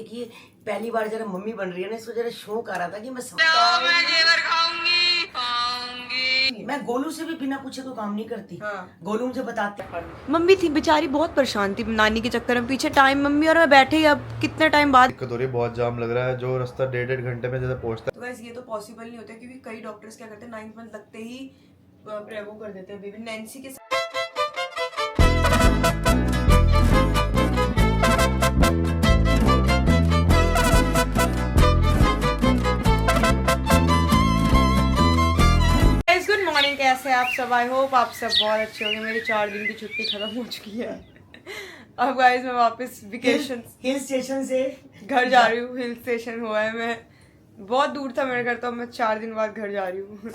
कि पहली बार जरा मम्मी बन रही है ना, इसको जरा शौक आ रहा था कि मैं गोलू से भी बिना पूछे तो काम नहीं करती। गोलू मुझे बताते मम्मी थी बेचारी बहुत परेशान थी नानी के चक्कर में, पीछे टाइम मम्मी और मैं बैठे ही अब कितने टाइम बाद दिक्कत हो रही है, बहुत जाम लग रहा है। जो रास्ता 1.5 घंटे में जैसे पहुंचता तो वैसे ये तो पॉसिबल नहीं होता क्योंकि कई डॉक्टर्स क्या करते हैं 9th मंथ लगते ही वो कर देते हैं बेबी। नैन्सी के गुड मॉर्निंग, कैसे आप सब? आई होप आप सब बहुत अच्छे होंगे। मेरी 4 दिन की छुट्टी खत्म हो चुकी है। अब गाइस मैं वापस वेकेशन हिल स्टेशन से घर जा रही हूँ। हिल स्टेशन हुआ है, मैं बहुत दूर था मेरे घर, तो अब मैं 4 दिन बाद घर जा रही हूँ।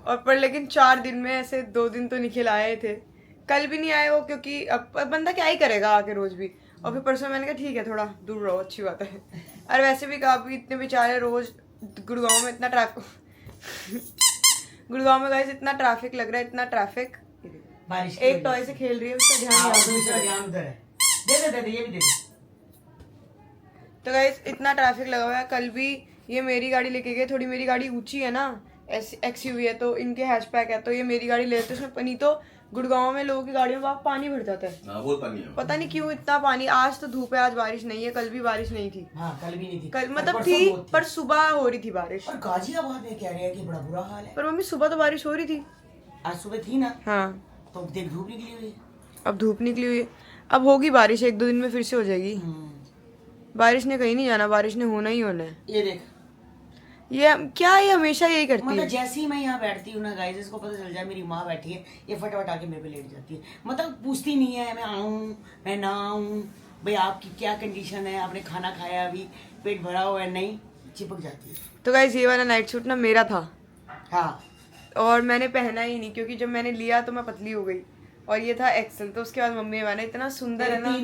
और पर लेकिन 4 दिन में ऐसे 2 दिन तो निकल आए थे, कल भी नहीं आए वो, क्योंकि अब बंदा क्या ही करेगा आके रोज भी। और फिर परसों मैंने कहा ठीक है थोड़ा दूर रहो, अच्छी बात है। और वैसे भी काफी इतने बेचारे रोज गुड़गांव में इतना गुड़गांव में गाइस इतना ट्रैफिक लग रहा है, इतना ट्रैफिक। बारिश एक टॉय से खेल रही है, उसका ध्यान उधर है। दे ये भी दे। तो गाइस इतना ट्रैफिक लगा हुआ है। कल भी ये मेरी गाड़ी लेके गए, थोड़ी मेरी गाड़ी ऊंची है ना, XUV है, तो इनके हैचबैक है, तो ये मेरी गाड़ी लेते उसमें पनी। तो गुड़गांव में लोगों की गाड़ियों में पानी भर जाता है, बहुत पानी है। पता नहीं क्यों इतना पानी। आज तो धूप है, आज बारिश नहीं है, कल भी बारिश नहीं थी। हाँ, कल भी नहीं थी, कल मतलब थी पर सुबह हो रही थी बारिश। और गाजियाबाद में कह रहे हैं कि बड़ा बुरा हाल है। पर मम्मी सुबह तो बारिश हो रही थी, आज सुबह थी ना। हाँ तो देख धूप निकली हुई है। अब धूप निकली हुई है, अब होगी बारिश, 1-2 दिन में फिर से हो जाएगी। बारिश ने कहीं नहीं जाना, बारिश ने होना ही होना है। ये देख, ये क्या, ये हमेशा यही करती मतलब है। जैसे ही मैं यहाँ बैठती हूँ ना गाइस, इसको पता चल जाए मेरी माँ बैठी है, ये फटाफट आके मेरे पे लेट जाती है। मतलब पूछती नहीं है मैं आऊँ मैं ना आऊँ, भाई आपकी क्या कंडीशन है, आपने खाना खाया, अभी पेट भरा हुआ है, नहीं, चिपक जाती है। तो गाइस ये वाला नाइट सूट ना मेरा था, हाँ, और मैंने पहना ही नहीं क्योंकि जब मैंने लिया तो मैं पतली हो गई, और ये था एक्सेल। तो उसके बाद मम्मी ने मैंने इतना सुंदर है ना,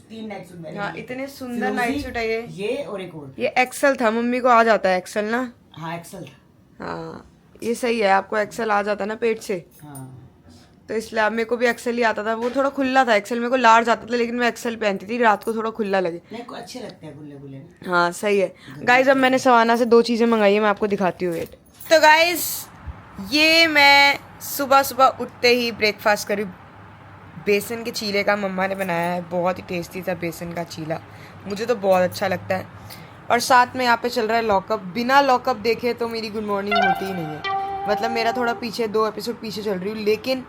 तीन नाइट सूट मैंने हाँ लिए। इतने सुंदर नाइट सूट है ये और एक और। ये एक्सेल था, मम्मी को आ जाता है एक्सेल ना। हाँ, एक्सल था। हाँ ये सही है, आपको एक्सेल आ जाता है ना पेट से, हाँ, तो इसलिए अब मेरे को भी एक्सेल ही आता था। वो थोड़ा खुला था एक्सेल, मेरे को लार्ज आता था, लेकिन मैं एक्सेल पहनती थी, रात को थोड़ा खुला लगे। नहीं को अच्छे लगते हैं खुले खुले। हाँ सही है। गाइज अब मैंने सवाना से 2 चीज़ें मंगाई है, मैं आपको दिखाती हूँ, वेट। तो गाइज ये मैं सुबह सुबह उठते ही ब्रेकफास्ट करी, बेसन के चीले का मम्मा ने बनाया है, बहुत ही टेस्टी था बेसन का चीला, मुझे तो बहुत अच्छा लगता है। और साथ में यहाँ पे चल रहा है लॉकअप। बिना लॉकअप देखे तो मेरी गुड मॉर्निंग होती ही नहीं है, मतलब मेरा थोड़ा पीछे 2 एपिसोड पीछे चल रही हूँ, लेकिन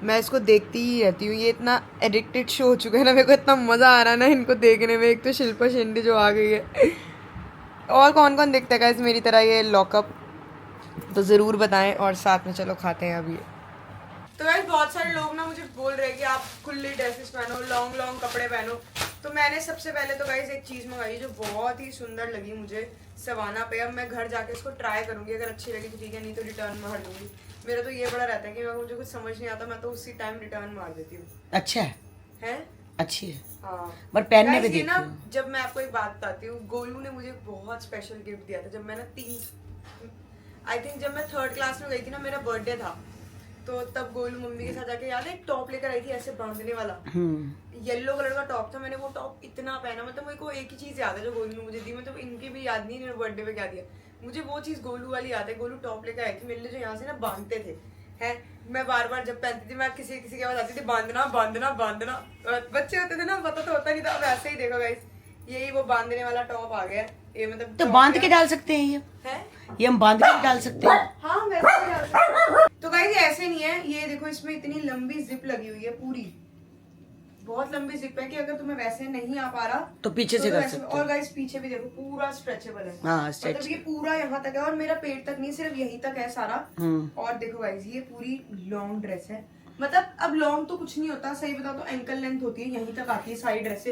मैं इसको देखती ही रहती हूँ। ये इतना एडिक्टेड शो हो चुका है ना, मेरे को इतना मज़ा आ रहा है ना इनको देखने में। एक तो शिल्पा शेंडे जो आ गई है, और कौन कौन देखता है गाइस मेरी तरह ये लॉकअप, तो ज़रूर बताएं। और साथ में चलो खाते हैं अभी। तो गाइस बहुत सारे लोग ना मुझे बोल रहे हैं कि आप खुली ड्रेसेस पहनो, लॉन्ग लॉन्ग कपड़े पहनो। तो मैंने सबसे पहले तो गाइस एक चीज़ मंगाई जो बहुत ही सुंदर लगी मुझे सवाना पे। अब मैं घर जाके इसको ट्राई करूंगी, अगर अच्छी लगी तो ठीक है, नहीं तो रिटर्न मार दूंगी। मेरा तो ये बड़ा रहता है कि मुझे कुछ समझ नहीं आता, मैं तो उसी टाइम रिटर्न मार देती हूँ। अच्छा है, है? अच्छी है, हाँ। पर पहनने पे Guys, ये ना देखती हूँ। जब मैं आपको एक बात बताती हूँ, गोलू ने मुझे बहुत स्पेशल गिफ्ट दिया था जब मैं ना 3 जब मैं 3rd क्लास में गई थी ना, मेरा बर्थडे था, तो तब गोलू मम्मी के साथ जाके, याद है एक टॉप लेकर आई थी ऐसे बांधने वाला, येलो कलर का टॉप था। मैंने वो टॉप इतना पहना, मतलब मेरे को एक ही चीज याद है जो गोलू ने मुझे दी, मतलब इनकी भी याद नहीं इन्होंने बर्थडे पे क्या दिया मुझे, वो चीज गोलू वाली याद है। गोलू टॉप लेकर आई थी मेरे लिए, जो यहाँ से ना बांधते थे, है मैं बार बार जब पहनती थी, मैं किसी किसी के पास आती थी, बांधना बांधना बांधना। बच्चे होते थे ना, पता तो होता नहीं था। अब ऐसे ही देखो गाइस, यही वो बांधने वाला टॉप आ गया, ये मतलब तो बांध के डाल सकते हैं ये हम बांध के डाल सकते हैं। हाँ वैसे भी डाल सकते हैं। तो गाइस ऐसे नहीं है, ये देखो इसमें इतनी लंबी जिप लगी हुई है, पूरी बहुत लंबी जिप है कि अगर तुम्हें वैसे नहीं आ पा रहा तो पीछे से कर सकते हो। और गाइस पीछे भी देखो पूरा स्ट्रेचेबल है, हाँ, मतलब ये पूरा यहाँ तक है, और मेरा पेट तक नहीं, सिर्फ यहीं तक है सारा। और देखो गाइस ये पूरी लॉन्ग ड्रेस है, मतलब अब लॉन्ग तो कुछ नहीं होता, सही बताओ तो एंकल लेंथ होती है, यहीं तक आती है सारी ड्रेसें,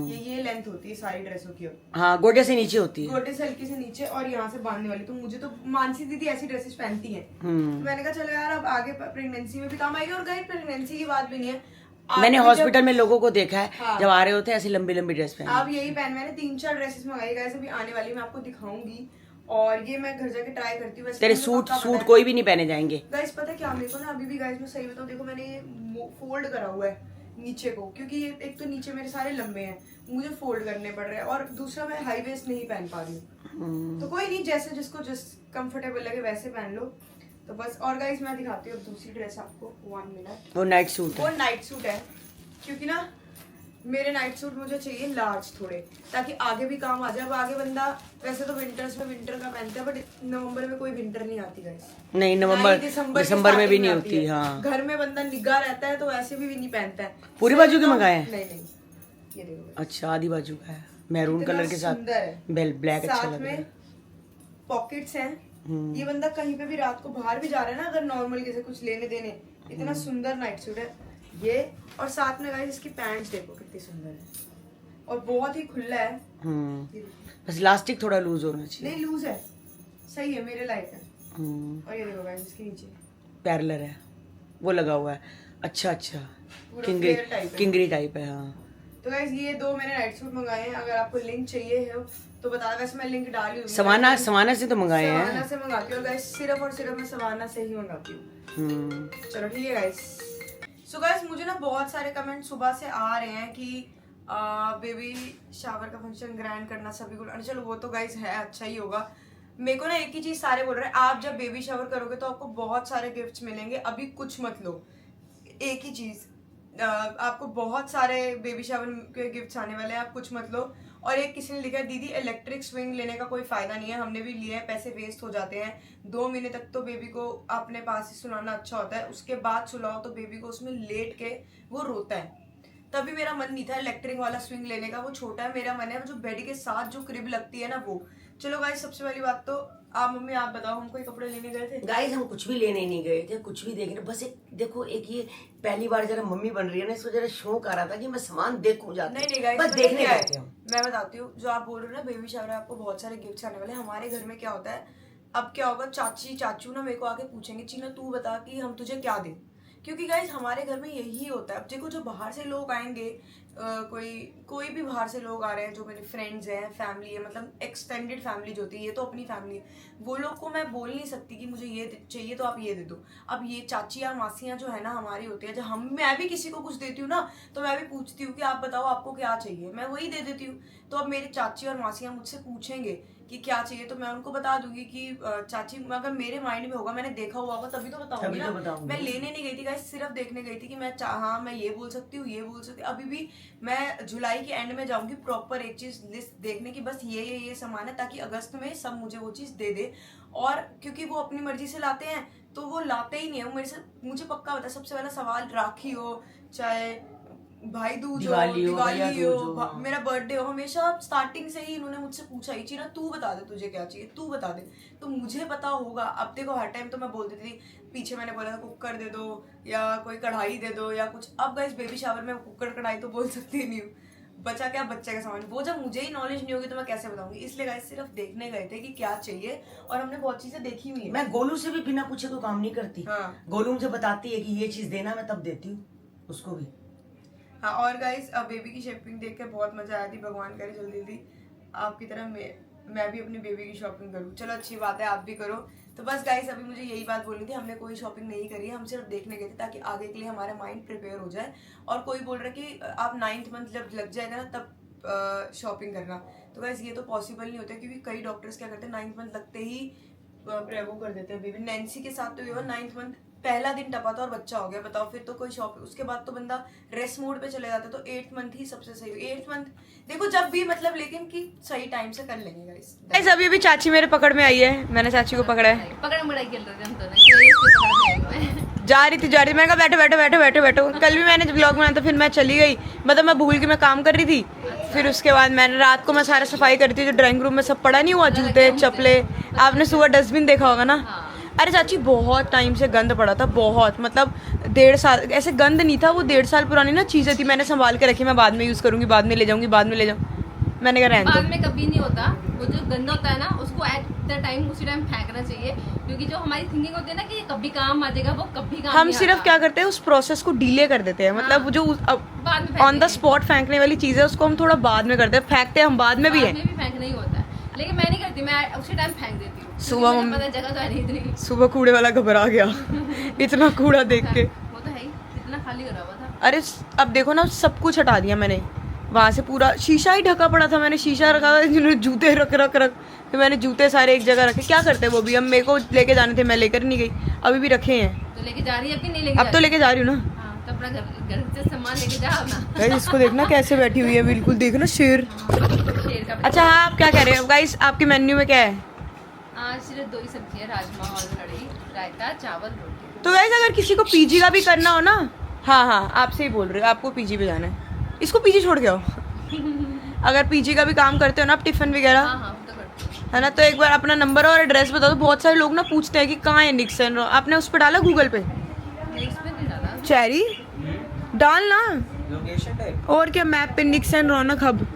ये लेंथ होती है सारी ड्रेसों की। हाँ, गोटे से नीचे होती है, गोटे से हल्की से नीचे, और यहाँ से बांधने वाली। तो मुझे तो मानसी दीदी ऐसी ड्रेसेस पहनती है, तो मैंने कहा चलो यार अब आगे प्रेगनेंसी में भी काम आएगी। और गाइस प्रेगनेंसी की बात भी नहीं है, मैंने हॉस्पिटल में लोगों को देखा है, हाँ, जब आ रहे होते हैं ऐसी लंबी लंबी ड्रेस पहन। अब यही पहन, मैंने 3-4 ड्रेसेस मंगाई गाइस, अभी आने वाली मैं आपको दिखाऊंगी, और ये मैं घर जाके ट्राई करती हूँ। तेरे सूट कोई भी नहीं पहने जाएंगे गाइस। पता है क्या, मेरे को ना अभी भी गाइस मैं सही बताऊँ, देखो मैंने ये फोल्ड करा हुआ है, नीचे को, क्योंकि ये एक तो नीचे मेरे सारे लंबे हैं, मुझे फोल्ड करने पड़ रहे हैं, और दूसरा मैं हाई वेस्ट नहीं पहन पा रही हूँ। तो कोई नहीं, जैसे जिसको जिस कंफर्टेबल लगे वैसे पहन लो। तो बस, और गाइस मैं दिखाती हूँ दूसरी ड्रेस आपको, 1 मिनट। वो नाइट सूट वो नाइट सूट है, क्योंकि ना मेरे नाइट सूट मुझे चाहिए लार्ज थोड़े, ताकि आगे भी काम आ जाए। अब आगे बंदा वैसे तो विंटर्स में विंटर का पहनता है, बट नवंबर में कोई विंटर नहीं आती गाइस। नहीं, नवंबर दिसंबर में भी नहीं होती। हाँ, घर में बंदा निगाह रहता है तो वैसे भी नहीं पहनता है। पूरी बाजू के मंगाए हैं? नहीं, ये देखो। अच्छा, आधी बाजू का है, मैरून कलर के साथ, सुंदर है, ब्लैक अच्छा साथ लग रहा में है। पॉकेट्स हैं। ये बंदा कहीं पे भी रात को बाहर भी जा रहा है ना, अगर नॉर्मल जैसे कुछ लेने देने, इतना सुंदर नाइट सूट है ये। और साथ में गाइस इसकी पैंट्स देखो कितनी सुंदर है, और बहुत ही खुला है। बस इलास्टिक थोड़ा लूज होना चाहिए। नहीं, लूज है, सही है, मेरे लायक है। और ये देखो गाइस इसके नीचे पैरेलल है, वो लगा हुआ है। अच्छा, पूरा flare type है। किंगरी टाइप है। हाँ, तो गाइस ये 2 मैंने नाइट सूट मंगाए हैं। अगर आपको लिंक चाहिए है तो बता, वैसे मैं लिंक डाल ही दूंगी। सवाना से तो मंगाए हैं। सवाना से मंगाती हूँ, और गाइस सिर्फ और सिर्फ मैं सवाना से ही मंगाती हूँ। चलो ठीक है गाइस। सो गाइस मुझे ना बहुत सारे कमेंट सुबह से आ रहे हैं कि बेबी शावर का फंक्शन ग्रैंड करना सभी को। चलो वो तो गाइस है, अच्छा ही होगा। मेरे को ना एक ही चीज सारे बोल रहे हैं, आप जब बेबी शावर करोगे तो आपको बहुत सारे गिफ्ट्स मिलेंगे, अभी कुछ मत लो। एक ही चीज, आपको बहुत सारे बेबी शावर के गिफ्ट्स आने वाले हैं, आप कुछ मत लो। और एक किसी ने लिखा है, दीदी इलेक्ट्रिक स्विंग लेने का कोई फायदा नहीं है, हमने भी लिया है, पैसे वेस्ट हो जाते हैं। 2 महीने तक तो बेबी को अपने पास ही सुलाना अच्छा होता है, उसके बाद सुलाओ तो बेबी को उसमें लेट के वो रोता है। तभी मेरा मन नहीं था इलेक्ट्रिक वाला स्विंग लेने का, वो छोटा है। मेरा मन है जो बेड के साथ जो क्रिब लगती है ना वो। चलो गाइस, सबसे पहली बात तो आप मम्मी आप बताओ, हम कोई कपड़े लेने गए थे? गाइस हम कुछ भी लेने नहीं गए थे, कुछ भी देख रहे, बस एक देखो, एक ये पहली बार जरा मम्मी बन रही है ना, इसको जरा शौक आ रहा था कि मैं सामान देखूं जाके। नहीं गाइस, बस देखने गए थे हम। मैं बताती हूँ, जो आप बोल रहे हो ना बेबी शावर आपको बहुत सारे गिफ्ट्स आने वाले हैं। हमारे घर में क्या होता है, अब क्या होगा, चाची चाचू ना मेरे को आके पूछेंगे, चीना तू बता कि हम तुझे क्या दें, क्योंकि गाइस हमारे घर में यही होता है। अब देखो जो बाहर से लोग आएंगे, कोई भी बाहर से लोग आ रहे हैं, जो मेरे फ्रेंड्स हैं, फैमिली है, मतलब एक्सटेंडेड फैमिली जो होती है, ये तो अपनी फैमिली है, वो लोग को मैं बोल नहीं सकती कि मुझे ये चाहिए तो आप ये दे दो। अब ये चाचियाँ मासियाँ जो है ना हमारी होती है, जब मैं भी किसी को कुछ देती हूँ ना, तो मैं भी पूछती हूँ कि आप बताओ आपको क्या चाहिए, मैं वही दे देती हूँ। तो अब मेरे चाची और मासियाँ मुझसे पूछेंगे कि क्या चाहिए, तो मैं उनको बता दूंगी कि चाची, अगर मेरे माइंड में होगा, मैंने देखा हुआ होगा, तभी तो बताऊंगी ना। मैं लेने नहीं गई थी गाइस, सिर्फ देखने गई थी कि मैं हाँ मैं ये बोल सकती हूँ, ये बोल सकती हूँ। अभी भी मैं जुलाई के एंड में जाऊंगी प्रॉपर एक चीज लिस्ट देखने की, बस ये सामान है, ताकि अगस्त में सब मुझे वो चीज दे दे। और क्योंकि वो अपनी मर्जी से लाते हैं तो वो लाते ही नहीं है, मेरे से मुझे पक्का पता है। सबसे पहला सवाल राखी हो, चाहे भाई दूज हो, दिवाली हो, मेरा बर्थडे हो, हमेशा स्टार्टिंग से ही इन्होंने मुझसे पूछा ही, चीना तू बता दे तुझे क्या चाहिए, तू बता दे। तो मुझे पता होगा। अब देखो हर टाइम तो मैं बोल देती थी, पीछे मैंने बोला था कुकर दे दो या कोई कढ़ाई दे दो या कुछ। अब गाइस बेबी शावर में कुकर कढ़ाई तो बोल सकती नहीं हूँ, बचा क्या बच्चे का सामान, वो जब मुझे ही नॉलेज नहीं होगी तो मैं कैसे बताऊंगी। इसलिए गाइस सिर्फ देखने गए थे कि क्या चाहिए, और हमने बहुत चीजें देखी हुई है। मैं गोलू से भी बिना पूछे कोई काम नहीं करती। हाँ। गोलू मुझे बताती है कि ये चीज देना, मैं तब देती हूँ उसको भी। हाँ, और गाइस अब बेबी की शॉपिंग देख के बहुत मजा आया थी। भगवान करे जल्दी जल्दी आपकी तरह मैं भी अपनी बेबी की शॉपिंग करूँ। चलो अच्छी बात है, आप भी करो। तो बस गाइस अभी मुझे यही बात बोलनी थी, हमने कोई शॉपिंग नहीं करी है, हम सिर्फ देखने गए थे ताकि आगे के लिए हमारा माइंड प्रिपेयर हो जाए। और कोई बोल रहा है कि आप 9th मंथ जब लग जाएगा ना तब शॉपिंग करना, तो गाइस ये तो पॉसिबल नहीं होता, क्योंकि कई डॉक्टर्स क्या करते हैं 9th मंथ लगते ही प्रेवो कर देते हैं बेबी। नैन्सी के साथ तो ये हुआ, 9th मंथ पहला दिन टपा था और बच्चा हो गया, बताओ फिर तो कोई शॉपिंग, उसके बाद तो बंदा रेस्ट मोड पे चले जाता। तो 8th मंथ ही सबसे सही। 8th मंथ देखो जब भी, मतलब लेकिन कि सही टाइम से कर लेंगे गाइस। अभी अभी चाची मेरे पकड़ में आई है, मैंने चाची को पकड़ा है, पकड़म बड़ाई खेल रहे थे हम तो ना, जा रही थी मैं कहा बैठो बैठो बैठो बैठो बैठो। कल भी मैंने ब्लॉग बनाया था, फिर मैं चली गई, मतलब मैं भूल के मैं काम कर रही थी। फिर उसके बाद मैंने रात को मैं सारा सफाई करी थी, जो ड्राइंग रूम में सब पड़ा नहीं हुआ, जूते चप्पले, आपने सुबह डस्टबिन देखा होगा ना। अरे चाची बहुत टाइम से गंद पड़ा था, बहुत, मतलब 1.5 साल, ऐसे गंद नहीं था वो, 1.5 साल पुरानी ना चीजें थी, मैंने संभाल के रखी, मैं बाद में यूज करूंगी, बाद में ले जाऊंगी, बाद में ले जाऊँ। मैंने कहा रहने बाद दो। में कभी नहीं होता, वो जो गंदा होता है ना उसको एट द टाइम उसी टाइम फेंकना चाहिए, क्योंकि जो हमारी थिंकिंग होती है ना कि ये कभी काम आ जाएगा, वो कभी काम हम नहीं सिर्फ आता। क्या करते हैं, उस प्रोसेस को डिले कर देते हैं, मतलब जो बाद में ऑन द स्पॉट फेंकने वाली चीज है उसको हम थोड़ा बाद में करते हैं, फेंकते हैं हम बाद में भी है। फेंकना ही होता है, लेकिन मैं नहीं करती, मैं उसी टाइम फेंक देती हूँ। सुबह मुझे पता है जगह तो है नहीं इतनी। सुबह कूड़े वाला घबरा गया इतना कूड़ा देख के। वो तो है ही, इतना खाली करा हुआ था। अरे अब देखो ना, सब कुछ हटा दिया मैंने वहाँ से, पूरा शीशा ही ढका पड़ा था, मैंने शीशा रखा था, जिन्होंने जूते रख रख रख, फिर मैंने जूते सारे एक जगह रखे। क्या करते हैं वो भी, अब मेरे को लेके जाने थे, मैं लेकर नहीं गई, अभी भी रखे हैं। तो लेके जा रही है कि नहीं लेके अब तो लेके जा रही हूँ ना। हाँ, तो अपना घर से सामान लेके जा अपना। गाइस इसको देखना कैसे बैठी हुई है, बिल्कुल देखना शेर। शेर का। अच्छा हाँ, आप क्या कह रहे हो गाइस, आपके मेन्यू में क्या है? आज सिर्फ 2 ही सब्जी है, राजमा और कढ़ी, रायता, चावल, रोटी। तो गाइस अगर किसी को पीजी का भी करना हो ना, हाँ आपसे ही बोल रहे हो, आपको पीजी पे जाना है, इसको पीजी छोड़ के आओ। अगर पीजी का भी काम करते हो ना आप, टिफिन वगैरह, हाँ तो करती हूँ। है ना, तो एक बार अपना नंबर और एड्रेस बता दो। बहुत सारे लोग ना पूछते हैं कि कहाँ है निक्सन रो, आपने उस पर डाला गूगल पे? नहीं, इसमें नहीं डाला। चेरी डालना, लोकेशन है। और क्या मैप पे निक्सन रौनक हब,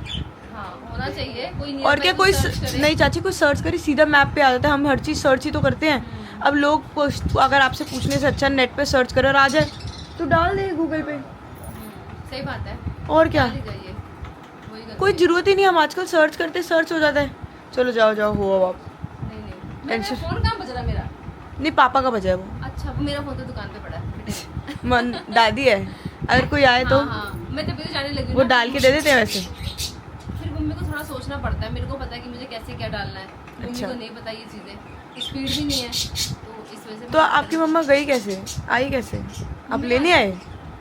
हाँ होना चाहिए, कोई नहीं। और क्या कोई नहीं चाची, कोई सर्च करी सीधा मैप पे आ जाता है। हम हर चीज़ सर्च ही तो करते हैं। अब लोग अगर आपसे पूछने से अच्छा नेट पे सर्च करो और आ जाए तो डाल दे गूगल पे, सही बात है। और क्या, डाल ही जाइए, वही करते कोई जरूरत ही नहीं, हम आजकल सर्च करते सर्च हो जाता है। चलो जाओ जाओ, हो अब आप। हैं। नहीं टेंशन- फोन कहाँ बज रहा मेरा? नहीं पापा का बजा है वो, अच्छा, वो मेरा फोन तो दुकान पे पड़ा है। मन दादी है, अगर कोई आए तो हाँ, मैं तभी तो जाने लगी वो ना। डाल के दे देते हैं वैसे। फिर मम्मी को थोड़ा सोचना पड़ता है, मेरे को पता है कि मुझे कैसे क्या डालना है, मम्मी अच्छा। को नहीं पता ये चीजें, स्पीड भी नहीं है, तो इस वजह से। तो आपकी मम्मा गई कैसे, आई कैसे, आप लेने आए,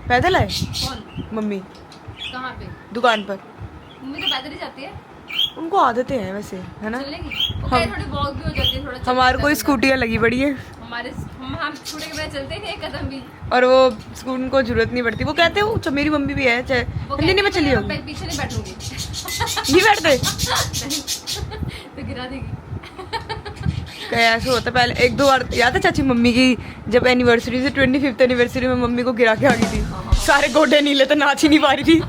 पैदल आए? कौन? मम्मी कहाँ पे? दुकान पर, मम्मी तो पैदल ही जाती है, उनको आदतें हैं वैसे, है ना। चलेगी। वो कहीं थोड़ी वॉक भी हो जाती है, थोड़ा चलने हमारे का कोई भी स्कूटियाँ लगी पड़ी है, हमारे हम छोटे के बाद चलते ही नहीं एक कदम भी। और वो स्कूल को जरूरत नहीं पड़ती। वो कहते हैं वो मेरी मम्मी भी है, चाहे वो नहीं नहीं मैं चली कहती है, होगी, मैं पीछे नहीं बैठूंगी। नहीं बैठते नहीं, तो गिरा देगी। कहीं ऐसा होता। पहले 1-2 बार याद है चाची मम्मी की, जब एनिवर्सरी से 25th एनिवर्सरी में मम्मी को गिरा के आ गई थी, सारे गोडे नीले तो नाच ही नहीं पा रही थी।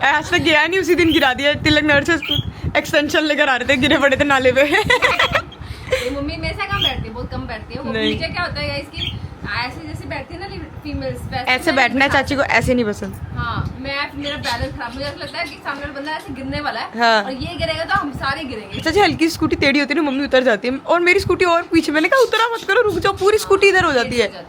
ऐसा गया नहीं, उसी दिन गिरा दिया। तिलक नगर से एक्सटेंशन लेकर आ रहे थे, गिरे पड़े थे नाले पे। तो मम्मी मेरे साथ कहाँ बैठती है, बहुत कम बैठती है वो। नहीं। नीचे क्या होता है इसकी, ऐसे जैसे बैठती है ना फीमेल्स, वैसे ऐसे मैं बैठना है, नहीं चाची को ऐसे नहीं पसंद। हाँ, मेरा बैलेंस खराब, मुझे ऐसा लगता है कि सामने वाला बंदा ऐसे गिरने वाला है, हाँ। और ये गिरेगा तो हम सारे गिरेंगे। चाची हल्की स्कूटी टेढ़ी होती है ना, मम्मी उतर जाती है, और मेरी स्कूटी और पीछे, मैंने कहा उतरा मत करो, रुक जाओ, पूरी स्कूटी इधर हो जाती है, ना।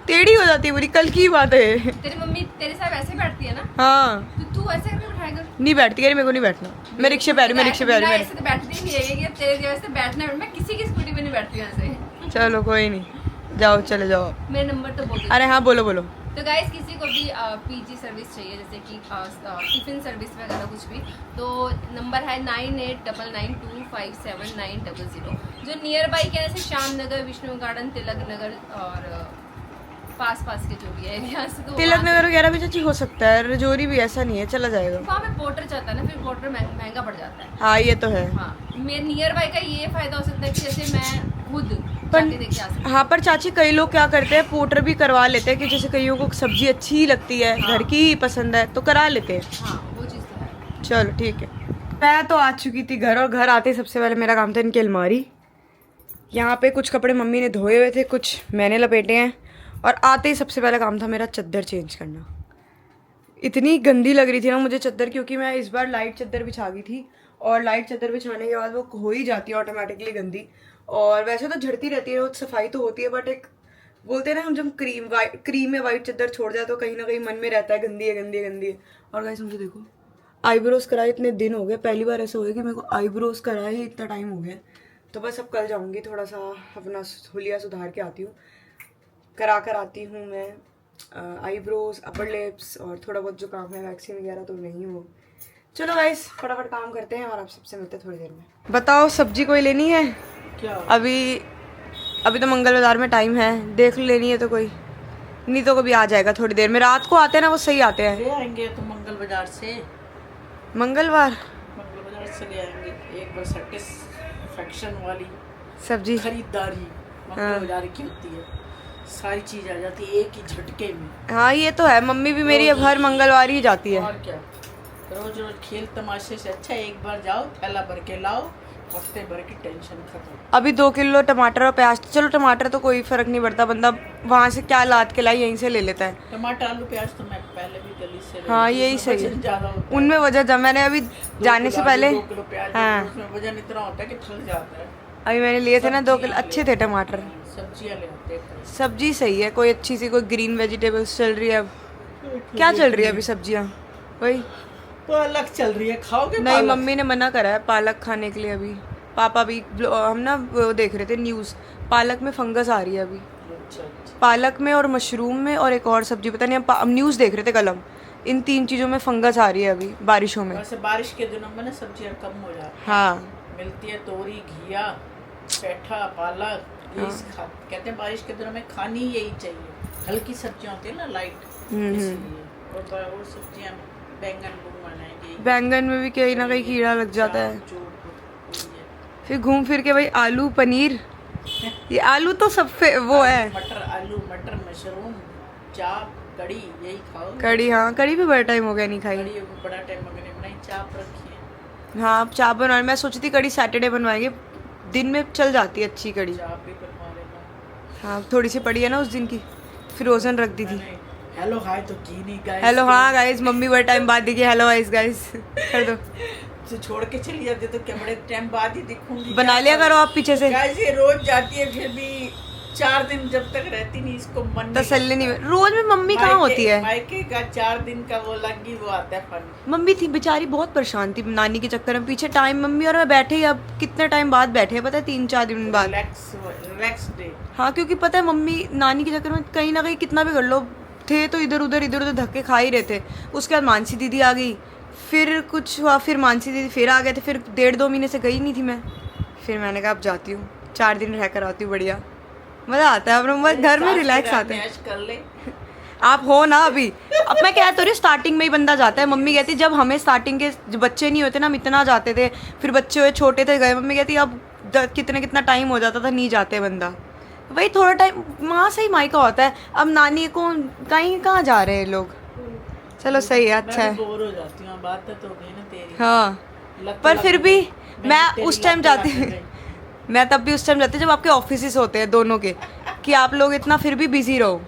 टेढ़ी हो जाती है पूरी। कल की बात है। तेरी मम्मी तेरे साथ वैसे बैठती है ना, हाँ तो तू ऐसे करके बैठाया कर। नहीं बैठती, मेरे को नहीं बैठना, मैं रिक्शे पे आ रही हूँ, मैं रिक्शे पे आ रही हूँ। ऐसे तो बैठती नहीं है, ये तेरे जैसे बैठना है, मैं किसी की स्कूटी पे नहीं बैठती हूँ ऐसे। चलो कोई नहीं, जाओ चले जाओ। मेरा नंबर तो बोल दो। अरे हाँ बोलो बोलो। तो गाइस किसी को भी पीजी सर्विस चाहिए, जैसे कि टिफिन सर्विस वगैरह कुछ भी, तो नंबर है 9899257900, जो नियर बाई के जैसे श्याम नगर, विष्णु गार्डन, तिलक नगर और पास के जो भी है एरिया से, तो तिलक नगर वगैरह भी चाची हो सकता है, रजौरी भी ऐसा नहीं है, चला जाएगा। वहाँ पे पोर्टर चाहता है ना, फिर पोर्टर महंगा पड़ जाता है। हाँ ये तो है। हाँ, मेरे नियर बाई का ये फायदा हो सकता है कि जैसे मैं खुद पर जाके देख के आ सकती हाँ, पर चाची कई लोग क्या करते हैं, पोर्टर भी करवा लेते हैं, कि जैसे कईयों को सब्जी अच्छी ही लगती है, घर की ही पसंद है तो करा लेते हैं। हूँ। हाँ, वो चीज़ तो है। चलो ठीक है। मैं तो आ चुकी थी घर, और घर आते ही सबसे पहले मेरा काम था इनकी अलमारी। यहाँ पे कुछ कपड़े मम्मी ने धोए हुए थे, कुछ मैंने लपेटे हैं, और आते ही सबसे पहला काम था मेरा चादर चेंज करना। इतनी गंदी लग रही थी ना मुझे चादर, क्योंकि मैं इस बार लाइट चादर बिछा गई थी, और लाइट चादर बिछाने के बाद वो हो ही जाती है ऑटोमेटिकली गंदी। और वैसे तो झड़ती रहती है, सफाई तो होती है, बट एक बोलते हैं ना हम, जब क्रीम में वाइट चादर छोड़ जाए तो कहीं ना कहीं मन में रहता है गंदी है गंदी है गंदी है। और गाइस मुझे देखो, आईब्रोज कराए इतने दिन हो गए, पहली बार ऐसा हो गया कि मेरे को आईब्रोज कराए ही इतना टाइम हो गया। तो बस अब कल जाऊँगी, थोड़ा सा अपना हुलिया सुधार के आती हूँ, करा कर आती हूँ मैं आईब्रोज, अपर लिप्स, और थोड़ा बहुत जो काम है वैक्सीन वगैरह तो नहीं हो। चलो गाइस फटाफट काम करते हैं, और आप सबसे मिलते हैं थोड़ी देर में। बताओ सब्जी कोई लेनी है क्या? अभी तो मंगल बाजार में टाइम है, देख लेनी है तो कोई, नहीं तो कभी आ जाएगा थोड़ी देर में। रात को आते हैं ना वो सही आते हैं। ले आएंगे तो मंगल बाजार से, मंगल बाजार से ले आएंगे। एक बार सेटिस्फैक्शन वाली सब्जी खरीदारी मंगल बाजार की होती है, सारी चीज आ जाती है एक ही झटके में। हाँ ये तो है, मम्मी भी मेरी अब हर मंगलवार ही जाती है। और क्या, रोज रोज खेल तमाशे से अच्छा एक बार जाओ, थैला भर के लाओ, हफ्ते भर की टेंशन खत्म। अभी 2 किलो टमाटर और प्याज, चलो टमाटर तो कोई फर्क नहीं पड़ता, बंदा वहाँ से क्या लाद के लाई यहीं से ले लेता है। टमाटर आलू प्याज तो मैं पहले भी गली से हाँ यही सही है, ज्यादा होता है। उनमें वजह जब मैंने अभी जाने से पहले, 2 किलो प्याज, हाँ उसमें वजन इतना होता है कि थक जाता है। अभी मैंने लिए थे ना 2 किलो, अच्छे थे टमाटर। सब्जियां ले आते हैं। सब्जी सही है, कोई अच्छी सी कोई ग्रीन वेजिटेबल्स चल रही है अब, क्या चल रही है अभी सब्जियां? वही पालक चल रही है, खाओगे? नहीं, पालक? मम्मी ने मना करा है पालक खाने के लिए अभी। पापा भी हम ना वो देख रहे थे न्यूज़, पालक में फंगस आ रही है अभी, अच्छा अच्छा। पालक में और मशरूम में और एक और सब्जी पता नहीं, हम न्यूज़ देख रहे थे कल हम, इन 3 चीज़ों में फंगस आ रही है अभी बारिशों में। वैसे बारिश के दिनों में ना सब्जियां कम हो जाती हाँ हैं, मिलती है तोरी, घिया, पेठा, पालक, कहते हैं बारिश के दिनों में खानी यही चाहिए। हल्की सब्जियां होती है ना, लाइट, इसलिए। और वो सब्जियां बैंगन बनाएंगे, बैंगन में भी कहीं ना कहीं कीड़ा लग जाता है। फिर घूम फिर के भाई आलू पनीर, ये आलू तो सब वो है। मटर, आलू मटर, मशरूम, चाप, कड़ी, यही खाओ। कड़ी, हाँ कड़ी भी बड़ा टाइम हो गया नहीं खाई। कड़ी बड़ा टाइम हो गया नहीं बनाई, चाप रखी है। हाँ अब चाप बनवाने, मैं सोची थी कड़ी सैटरडे बनवाएंगे, दिन में चल जाती है अच्छी कड़ी। चाप भी बनवा लेना। हाँ थोड़ी सी पड़ी है ना उस दिन की, फ्रोजन रख दी थी। हेलो हाय तो की नहीं गाइस। हेलो हाँ गाइस, मम्मी बड़े टाइम बाद दिखी, हेलो गाइस गाइस कर दो। तो छोड़ के चली जाती तो क्या बड़े टाइम बाद ही दिखूंगी। बना लिया करो आप पीछे से, गाइस ये रोज जाती है, फिर भी 4 दिन जब तक रहती नहीं, इसको मन तसल्ली नहीं। रोज में मम्मी कहाँ होती है? मायके का 4 दिन का वो लगी, वो आता है फन। मम्मी थी बेचारी बहुत परेशान थी नानी के चक्कर में, पीछे टाइम मम्मी और मैं बैठे ही, अब कितने टाइम बाद बैठे हैं पता है, 3-4 दिन बाद। Relax day. हाँ क्योंकि पता है मम्मी नानी के चक्कर में कहीं ना कहीं कितना भी कर लो, थे तो इधर उधर धक्के खा ही रहे थे। उसके बाद मानसी दीदी आ गई, फिर कुछ हुआ, फिर मानसी दीदी फिर आ गए थे, फिर 1.5-2 महीने से गई नहीं थी मैं। फिर मैंने कहा अब जाती हूँ, 4 दिन रह कर आती हूँ, बढ़िया मज़ा आता है, अपना घर में रिलैक्स आता है। कर ले। आप हो ना अभी, अब मैं कह तो रही हूँ स्टार्टिंग में ही बंदा जाता है। मम्मी कहती जब हमें स्टार्टिंग के जब बच्चे नहीं होते ना, हम इतना जाते थे, फिर बच्चे हुए छोटे थे गए, मम्मी कहती अब कितना टाइम हो जाता था नहीं जाते बंदा। वही थोड़ा टाइम वहाँ से ही मायका होता है, अब नानी को कहाँ जा रहे हैं लोग। चलो सही है, अच्छा है। बोर हो जाती हूँ, बात तो हो गई ना तेरी। हाँ पर फिर भी मैं उस टाइम जाती हूँ, मैं तब भी उस टाइम जाती जब आपके ऑफिस होते हैं दोनों के, कि आप लोग इतना फिर भी बिजी रहो।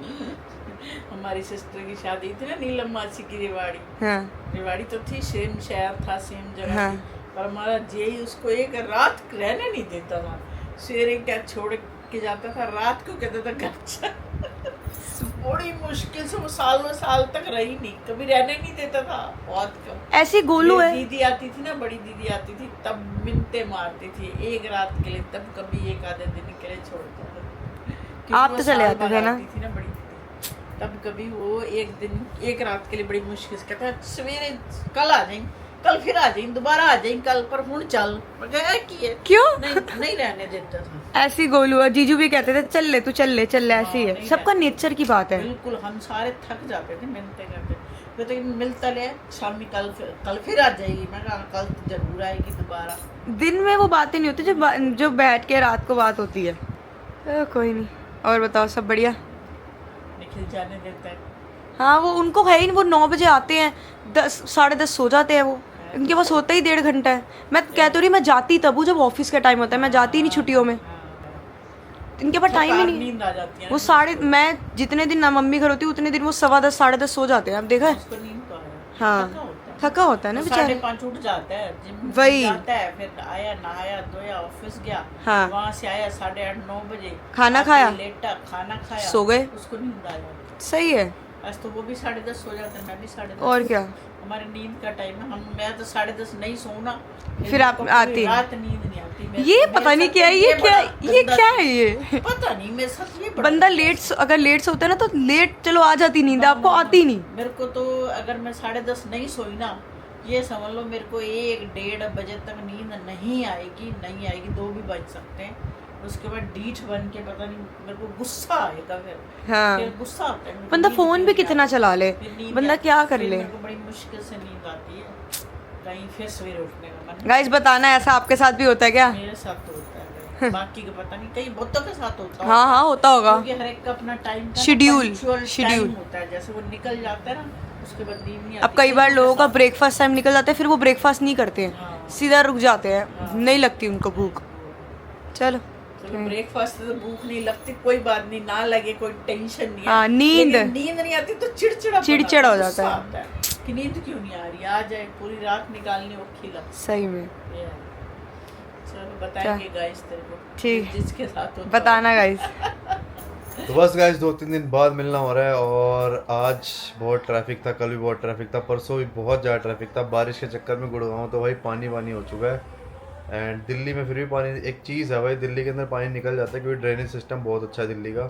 हमारी सिस्टर की शादी थी ना नीलम मासी की, रेवाड़ी। हाँ रेवाड़ी तो थी, सेम शहर था, सेम जगह हाँ। थी, पर हमारा जेई उसको एक रात रहने नहीं देता था। सवेरे क्या छोड़ के जाता था, रात को कहता था घर चल। बड़ी मुश्किल से वो साल तक रही नहीं, कभी रहने नहीं देता था, बहुत कम। ऐसी गोलू है। दीदी आती थी ना, बड़ी दीदी आती थी, तब मिनते मारती थी एक रात के लिए, तब कभी एक आधे दिन के लिए छोड़ता था। क्योंकि आप वो तो चले साल जाते बाद थे ना? आती थी ना बड़ी दीदी, तब कभी वो एक दिन एक रात के लिए बड़ी मुश्किल से कहता है सवेरे कल आ जाएंगे, कल फिर आ जाएंगे, दोबारा आ जाएंगे कल, पर हुण चल। क्यों? नहीं रहने देता था। ऐसी गोलू है, जीजू भी कहते थे चल ले तू, चल ले ऐसी है, नहीं सबका नेचर की बात है। बिल्कुल, हम सारे थक जाते थे मिलते करते, कहते मिलता ले शामी, कल फिर आ जाएगी। मैं कहा कल तो जरूर आएगी दोबारा। दिन में वो बातें नहीं होती जो बैठ के रात को बात होती है। कोई नहीं, और बताओ सब बढ़िया? निखिल जाने देता है। हाँ वो उनको है ही नहीं, वो 9 बजे आते हैं, 10-10:30 सो जाते हैं वो, इनके पास होता ही 1.5 घंटा है। मैं कह तो रही मैं जाती तब हूँ जब ऑफिस का टाइम होता है, मैं जाती ही नहीं छुट्टियों में, इनके पास टाइम ही नहीं। नींद आ जाती है वो मैं जितने दिन ना मम्मी घर होती हूँ उतने दिन वो 10:15 10:30 सो जाते हैं, अब देखा है। उसको नींद तो आया, हाँ थका होता है ना बेचारे। 5:30 उठ जाता है, जिम वही। जाता है, फिर आया, नहाया धोया, ऑफिस गया, हाँ। वहाँ से आया 8:30-9 बजे, खाना आके खाया, लेटा, खाना खाया, सो गए, उसको नींद आ जाती। सही है। आज तो वो भी 10:30 सो जाते हैं, मैं भी 10:30। और क्या, हमारे नींद का टाइम है, मैं तो 10:30 नहीं सोना, फिर आप आती रात नींद नहीं आती। ये पता नहीं क्या है, ये क्या है ये पता नहीं, मेरे साथ ये बंदा अगर लेट सोता है ना तो लेट चलो आ जाती नींद, आपको आती नहीं। मेरे को तो अगर मैं 10:30 नहीं सोई ना, ये समझ लो मेरे को 1-1:30 बजे तक नींद नहीं आएगी, 2 भी बज सकते हैं। उसके बाद डीठ बन के पता नहीं मेरे को गुस्सा आएगा, हाँ। फिर गुस्सा आता है। बंदा फोन भी कितना चला ले, बंदा क्या कर ले। मेरे को बड़ी मुश्किल से नींद आती है, कहीं फिर सवेरे उठने का मन। गाइस बताना ऐसा आपके साथ भी होता है क्या? मेरे साथ तो होता है, बाकी का पता नहीं, कई बहुतों के साथ होता है। हाँ होता होगा, क्योंकि हर एक का अपना टाइम शेड्यूल होता है, जैसे वो निकल जाता है ना, उसके बाद नींद नहीं आती। अब कई बार लोगों का ब्रेकफास्ट टाइम निकल जाता है, फिर वो ब्रेकफास्ट नहीं करते हैं, हाँ। सीधा रुक जाते हैं, नहीं लगती उनको भूख। चलो ब्रेकफास्ट से तो भूख नहीं लगती, कोई बात नहीं, ना लगे कोई टेंशन नहीं है। हाँ, नींद नहीं आती तो चिड़चिड़ा हो जाता है कि नींद क्यों नहीं आ रही, आ जाए पूरी रात निकालनी औखी लगती सही में। है। चलो बताएंगे गाइस तेरे को, ठीक, जिसके साथ होता हो। बताना गाइस। तो बस गाइस 2-3 दिन बाद मिलना हो रहा है। और आज बहुत ट्रैफिक था, कल भी बहुत ट्रैफिक था, परसों भी बहुत ज़्यादा ट्रैफिक था। बारिश के चक्कर में गुड़गांव तो भाई पानी पानी हो चुका है। एंड दिल्ली में फिर भी पानी, एक चीज़ है भाई, दिल्ली के अंदर पानी निकल जाता है क्योंकि ड्रेनेज सिस्टम बहुत अच्छा है दिल्ली का,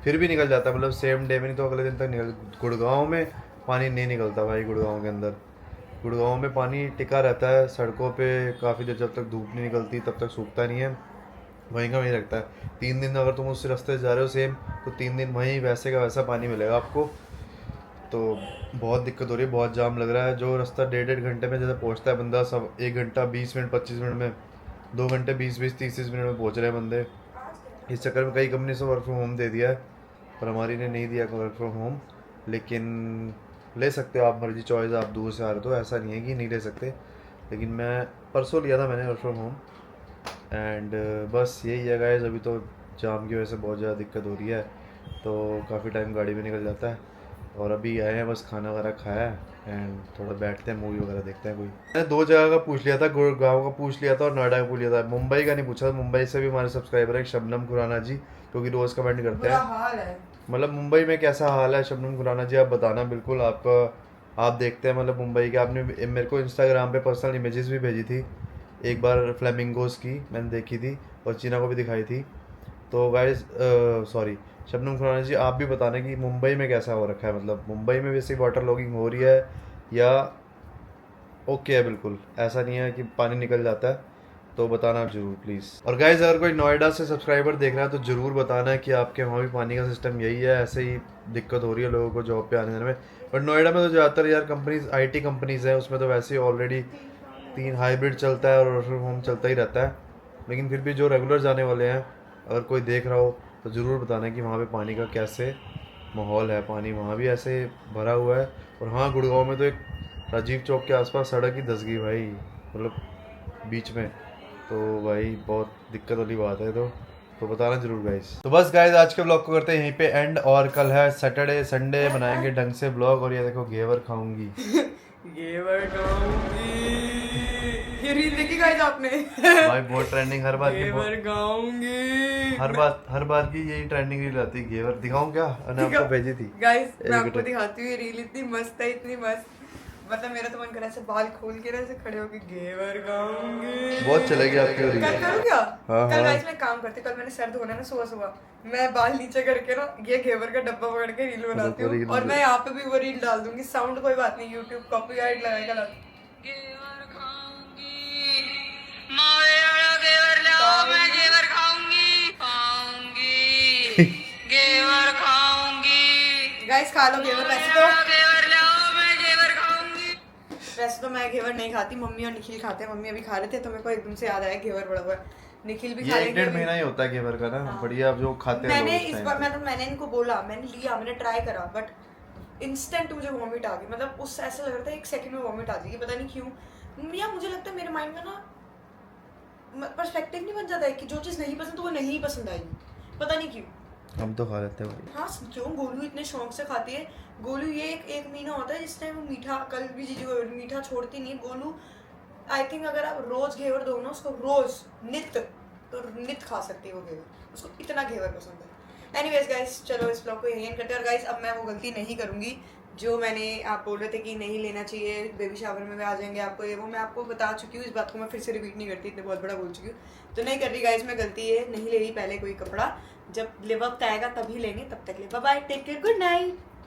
फिर भी निकल जाता है, मतलब सेम डे में नहीं तो अगले दिन तक निकल। गुड़गांव में पानी नहीं निकलता भाई, गुड़गांव के अंदर, गुड़गांव में पानी टिका रहता है सड़कों पे काफ़ी देर, जब तक धूप नहीं निकलती तब तक सूखता नहीं है, वहीं का वहीं रखता है। 3 दिन अगर तुम उस रास्ते से जा रहे हो सेम, तो 3 दिन वहीं वैसे का वैसा पानी मिलेगा आपको। तो बहुत दिक्कत हो रही है, बहुत जाम लग रहा है। जो रास्ता 1.5 घंटे में जैसे पहुंचता है बंदा, सब 1 घंटा 20 मिनट 25 मिनट में, 2 घंटे 20-20 30 मिनट में पहुंच रहे हैं बंदे। इस चक्कर में कई कंपनी से वर्क फ्रॉम होम दे दिया है, पर हमारी ने नहीं दिया वर्क फ्रॉम होम। लेकिन ले सकते हो आप, मर्जी चॉइस, आप दूर से आ रहे हो तो ऐसा नहीं है कि नहीं ले सकते। लेकिन मैं परसों लिया था मैंने वर्क फ्रॉम होम। एंड बस यही है गाइस, अभी तो जाम की वजह से बहुत ज़्यादा दिक्कत हो रही है, तो काफ़ी टाइम गाड़ी में निकल जाता है। और अभी आए हैं, बस खाना वगैरह खाया है एंड थोड़ा बैठते हैं, मूवी वगैरह देखते हैं कोई। मैंने 2 जगह का पूछ लिया था, गुड़गांव का पूछ लिया था और नोएडा का पूछ लिया था, मुंबई का नहीं पूछा था। मुंबई से भी हमारे सब्सक्राइबर है शबनम खुराना जी, क्योंकि रोज़ कमेंट करते हैं। हाल है। मतलब मुंबई में कैसा हाल है शबनम खुराना जी, आप बताना बिल्कुल। आपका आप देखते हैं मतलब मुंबई के, आपने मेरे को इंस्टाग्राम पे पर्सनल इमेजेस भी भेजी थी एक बार, फ्लेमिंगोज की मैंने देखी थी और चीना को भी दिखाई थी। तो गाइस सॉरी शबनम खुराना जी, आप भी बताना कि मुंबई में कैसा हो रखा है, मतलब मुंबई में वैसे वाटर लॉगिंग हो रही है या ओके है बिल्कुल, ऐसा नहीं है कि पानी निकल जाता है, तो बताना जरूर प्लीज़। और गाइज अगर कोई नोएडा से सब्सक्राइबर देख रहा है तो ज़रूर बताना है कि आपके वहाँ भी पानी का सिस्टम यही है, ऐसे ही दिक्कत हो रही है लोगों को जॉब पे आने जाने में। और नोएडा में तो ज़्यादातर यार कंपनीज IT कंपनीज हैं, उसमें तो वैसे ही ऑलरेडी 3 हाइब्रिड चलता है और वर्क फ्रॉम होम चलता ही रहता है। लेकिन फिर भी जो रेगुलर जाने वाले हैं, अगर कोई देख रहा हो तो ज़रूर बताना कि वहाँ पे पानी का कैसे माहौल है, पानी वहाँ भी ऐसे भरा हुआ है। और हाँ, गुड़गांव में तो एक राजीव चौक के आसपास सड़क ही धंस गई भाई, मतलब बीच में, तो भाई बहुत दिक्कत वाली बात है। तो बताना जरूर गाइस। तो बस गाइस आज के ब्लॉग को करते हैं यहीं पे एंड, और कल है सैटरडे संडे, बनाएंगे ढंग से ब्लॉग। और ये देखो घेवर खाऊंगी, घेवर खाऊंगी, ये रील देखी गाइस आपने? भाई बहुत ट्रेंडिंग, हर बार घेवर खाऊंगी, हर बार की यही ट्रेंडिंग रील आती है। घेवर दिखाऊं क्या? मैंने आपको भेजी थी गाइस, मैं एक आपको मिनट। दिखाती हूँ। ये रील इतनी मस्त है, इतनी मस्त, मतलब मेरा तो मन कर रहा है ऐसे बाल खोल के ना ऐसे खड़े होके घेवर खाऊंगी। बहुत चलेगी आपकी रील। कल करूँ क्या? हाँ, कल हाँ। गाइस मैं काम करती, कल मैंने सर धोना ना सुबह सुबह, मैं बाल नीचे करके ना ये घेवर का डब्बा पकड़ के रील बनाती हूँ, और मैं यहाँ पे भी वो रील डाल दूंगी। साउंड कोई बात नहीं, यूट्यूब कॉपीराइट लगाएगा ना। घेवर खाऊंगी, घेवर खाऊंगी, घेवर खाऊंगी। गाइस खा लो घेवर। वैसे तो मैं घेवर नहीं खाती, मम्मी और निखिल खाते हैं। मम्मी अभी खा रहे थे तो मेरे को एकदम से याद आया घेवर बड़ा हुआ है। निखिल भी खा ये लेंगे 1-1.5 अभी। महीना ही होता है घेवर का ना, बढ़िया। आप जो खाते हैं मैंने लोग उस इस time बार पे। मैंने इनको बोला, मैंने लिया, मैंने ट्राई करा, बट इंस्टेंट मुझे वॉमिट आ गई। मतलब उस ऐसा लग रहा था 1 सेकंड में वॉमिट आ जाएगी, पता नहीं क्यों। या मुझे लगता है मेरे माइंड में ना पर्सपेक्टिव नहीं बन जाता है कि जो चीज़ नहीं पसंद तो वो नहीं पसंद आएगी, पता नहीं क्यों। हम तो खा लेते हैं भाई। हाँ क्यों, गोलू इतने शौक से खाती है। गोलू ये एक महीना होता है जिस टाइम वो मीठा, कल भी जीजू मीठा छोड़ती नहीं गोलू। आई थिंक अगर आप रोज घेवर दो ना उसको, रोज नित, तो नित खा सकती है वो घेवर, उसको इतना घेवर पसंद है। एनीवेज गाइस, चलो इस ब्लॉग को यहीं एंड करते हैं। और गाइस अब मैं वो गलती नहीं करूंगी जो मैंने, आप बोल रहे थे कि नहीं लेना चाहिए, बेबी शावर में आ जाएंगे आपको, ये वो मैं आपको बता चुकी हूँ। इस बात को मैं फिर से रिपीट नहीं करती, इतने बहुत बड़ा बोल चुकी हूँ, तो नहीं कर रही गाइस मैं गलती है, नहीं ले रही पहले कोई कपड़ा। जब वक्त आएगा तभी लेंगे, तब तक ले bye bye, take care, good night.